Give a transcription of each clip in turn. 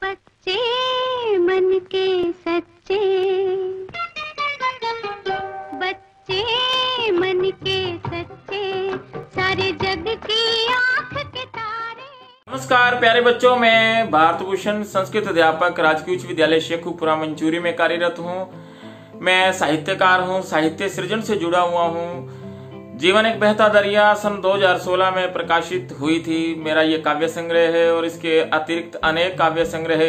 बच्चे मन के सच्चे, बच्चे मन के सच्चे, सारे जग की आंख के तारे। नमस्कार प्यारे बच्चों, मैं भारत भूषण संस्कृत अध्यापक राजकीय उच्च विद्यालय शेखुपुरा मंचूरी में कार्यरत हूँ। मैं साहित्यकार हूँ, साहित्य सृजन से जुड़ा हुआ हूँ। जीवन एक बहता दरिया सन 2016 में प्रकाशित हुई थी। मेरा ये काव्य संग्रह है और इसके अतिरिक्त अनेक काव्य संग्रह,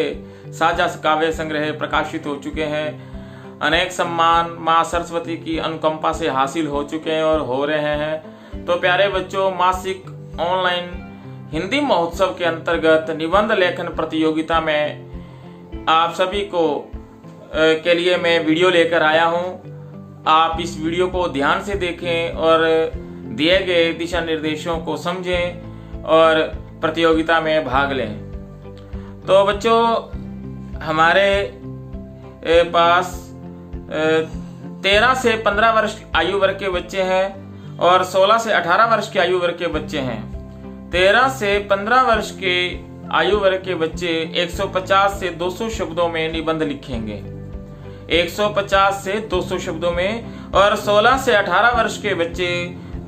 साझा काव्य संग्रह प्रकाशित हो चुके हैं। अनेक सम्मान माँ सरस्वती की अनुकंपा से हासिल हो चुके हैं और हो रहे हैं। तो प्यारे बच्चों, मासिक ऑनलाइन हिंदी महोत्सव के अंतर्गत निबंध लेखन प्रतियोगिता में आप सभी को के लिए मैं वीडियो लेकर आया हूं। आप इस वीडियो को ध्यान से देखें और दिए गए दिशा निर्देशों को समझें और प्रतियोगिता में भाग लें। तो बच्चों, हमारे पास 13 से 15 वर्ष आयु वर्ग के बच्चे हैं और 16 से 18 वर्ष के आयु वर्ग के बच्चे हैं। 13 से 15 वर्ष के आयु वर्ग के बच्चे 150 से 200 शब्दों में निबंध लिखेंगे, 150 से 200 शब्दों में, और 16 से 18 वर्ष के बच्चे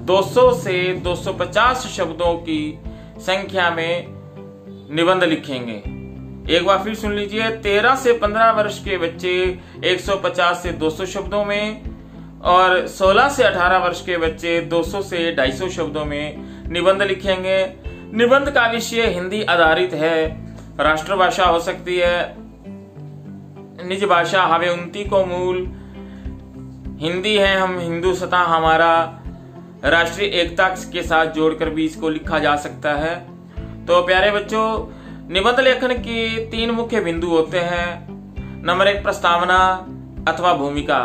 200 से 250 शब्दों की संख्या में निबंध लिखेंगे। एक बार फिर सुन लीजिए, 13 से 15 वर्ष के बच्चे 150 से 200 शब्दों में और 16 से 18 वर्ष के बच्चे 200 से 250 शब्दों में निबंध लिखेंगे। निबंध का विषय हिंदी आधारित है। राष्ट्रभाषा हो सकती है, निज भाषा हवे उन्नति को मूल, हिंदी है हम हिंदुस्तां हमारा, राष्ट्रीय एकता के साथ जोड़कर भी इसको लिखा जा सकता है। तो प्यारे बच्चों, निबंध लेखन के 3 मुख्य बिंदु होते हैं। नंबर 1 प्रस्तावना अथवा भूमिका।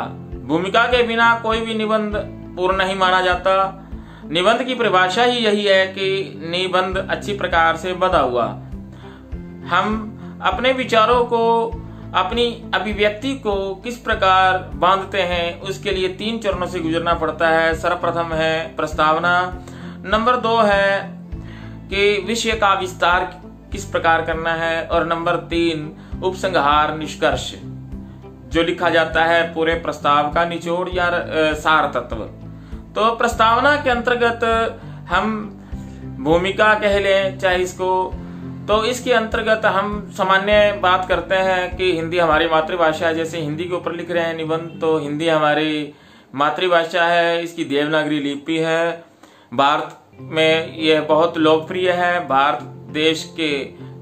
भूमिका के बिना कोई भी निबंध पूर्ण नहीं माना जाता। निबंध की परिभाषा ही यही है कि निबंध अच्छी प्रकार से बंधा हुआ। हम अपने विचारों को, अपनी अभिव्यक्ति को किस प्रकार बांधते हैं, उसके लिए 3 चरणों से गुजरना पड़ता है। सर्वप्रथम है प्रस्तावना, नंबर 2 है कि विषय का विस्तार किस प्रकार करना है, और नंबर 3 उपसंहार निष्कर्ष, जो लिखा जाता है पूरे प्रस्ताव का निचोड़ या सार तत्व। तो प्रस्तावना के अंतर्गत हम भूमिका कह लें चाहे इसको, तो इसके अंतर्गत हम सामान्य बात करते हैं कि हिंदी हमारी मातृभाषा है। जैसे हिंदी के ऊपर लिख रहे हैं निबंध, तो हिंदी हमारी मातृभाषा है, इसकी देवनागरी लिपि है। भारत में यह बहुत लोकप्रिय है। भारत देश के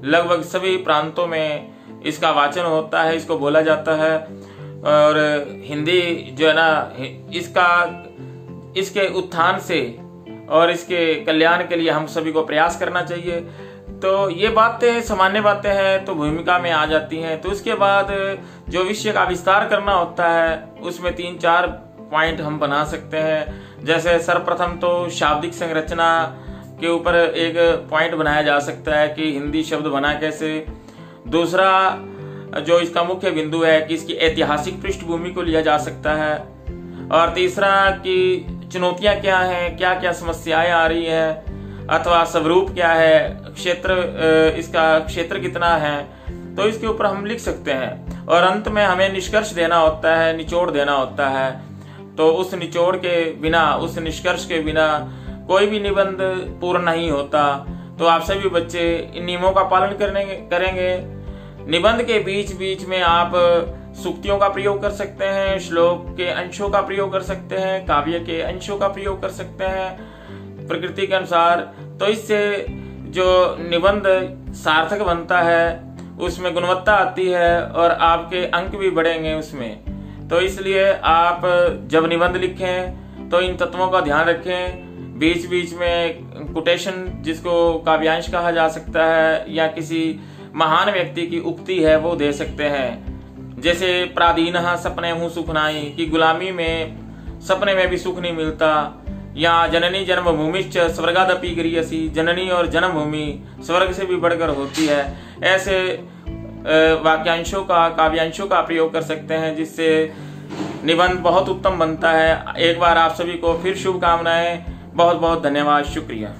लगभग सभी प्रांतों में इसका वाचन होता है, इसको बोला जाता है। और हिंदी जो है ना, इसके उत्थान से और इसके कल्याण के लिए हम सभी को प्रयास करना चाहिए। तो ये बातें सामान्य बातें हैं, तो भूमिका में आ जाती हैं। तो उसके बाद जो विषय का विस्तार करना होता है, उसमें 3-4 पॉइंट हम बना सकते हैं। जैसे सर्वप्रथम तो शाब्दिक संरचना के ऊपर एक पॉइंट बनाया जा सकता है कि हिंदी शब्द बना कैसे। दूसरा जो इसका मुख्य बिंदु है कि इसकी ऐतिहासिक पृष्ठभूमि को लिया जा सकता है। और तीसरा कि चुनौतियां क्या हैं, क्या क्या समस्याएं आ रही हैं, अथवा स्वरूप क्या है, इसका क्षेत्र कितना है, तो इसके ऊपर हम लिख सकते हैं। और अंत में हमें निष्कर्ष देना होता है, निचोड़ देना होता है। तो उस निचोड़ के बिना, उस निष्कर्ष के बिना कोई भी निबंध पूर्ण नहीं होता। तो आप सभी बच्चे इन नियमों का पालन करेंगे। निबंध के बीच बीच में आप सूक्तियों का प्रयोग कर सकते हैं, श्लोक के अंशों का प्रयोग कर सकते हैं, काव्य के अंशों का प्रयोग कर सकते हैं प्रकृति के अनुसार। तो इससे जो निबंध सार्थक बनता है, उसमें गुणवत्ता आती है और आपके अंक भी बढ़ेंगे उसमें। तो इसलिए आप जब निबंध लिखें तो इन तत्वों का ध्यान रखें। बीच बीच में कोटेशन, जिसको काव्यांश कहा जा सकता है, या किसी महान व्यक्ति की उक्ति है, वो दे सकते हैं। जैसे प्रादीनः सपने हूँ सुख नाई, कि गुलामी में सपने में भी सुख नहीं मिलता, या जननी जन्मभूमिश्च स्वर्गादपि गरीयसी, जननी और जन्मभूमि स्वर्ग से भी बढ़कर होती है। ऐसे वाक्यांशों का, काव्यांशों का प्रयोग कर सकते हैं, जिससे निबंध बहुत उत्तम बनता है। एक बार आप सभी को फिर शुभकामनाएं। बहुत बहुत धन्यवाद, शुक्रिया।